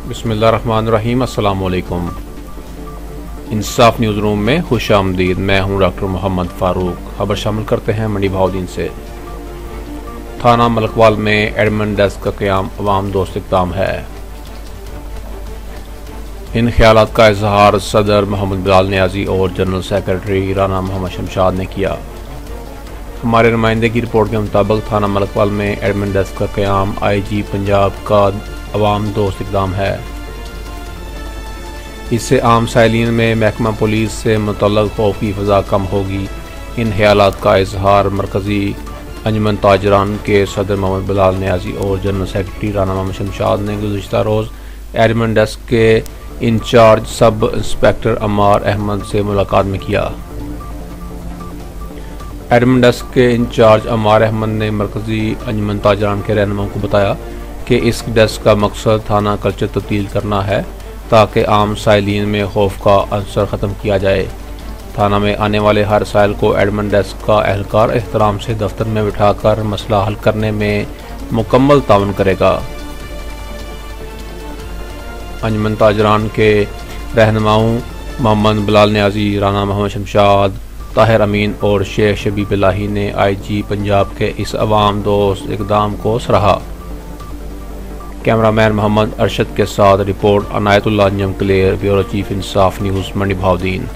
बिस्मिल्लाहिर्रहमानिर्रहीम। अस्सलाम वालेकुम। इंसाफ न्यूज़ रूम में खुश आमदीद। मैं हूं डॉक्टर मोहम्मद फ़ारूक। खबर शामिल करते हैं मंडी भाउद्दीन से। थाना मलकवाल में एडमिन डेस्क का क़याम अवाम दोस्त इक़दाम है। इन ख्यालात का इजहार सदर मोहम्मद बिलाल नियाज़ी और जनरल सेक्रेटरी राना मोहम्मद शमशाद ने किया। हमारे नुमाइंदे की रिपोर्ट के मुताबिक थाना मलकवाल में एडमिन डेस्क का क़याम IG पंजाब का अवाम दोस्त इक़दाम है। इससे आम साइलिन में महकमा पुलिस से मुतल्लक़ खौफ की फ़ज़ा कम होगी। इन ख्यालात का इजहार मरकज़ी अंजुमन ताजरान के सदर मोहम्मद बिलाल नियाज़ी और जनरल सेक्रेटरी राना मोहम्मद शमशाद ने गुज़िश्ता रोज़ एडमिन डेस्क के इंचार्ज सब इंस्पेक्टर अमार अहमद से मुलाकात में किया। एडमिन डेस्क के इंचार्ज अमार अहमद ने मरकज़ी अंजुमन ताजरान के रहनुमाओं को बताया कि इस डेस्क का मकसद थाना कल्चर तब्दील करना है ताकि आम साइलिन में खौफ का अंसर ख़त्म किया जाए। थाना में आने वाले हर साइल को एडमिन डेस्क का एहलकार एहतराम से दफ्तर में बिठाकर मसला हल करने में मुकम्मल ताउन करेगा। अंजुमन ताजरान के रहनुमाओं मोहम्मद बिलाल नियाज़ी, राना मोहम्मद शमशाद, ताहिर अमीन और शेख शबीब इलाही ने IG पंजाब के इस अवाम दोस्त इक़दाम को सराहा। कैमरामैन मोहम्मद अरशद के साथ रिपोर्ट अनायतुल्लाह अंजम क्लियर, bureau chief Insaf news Mandi Bahauddin.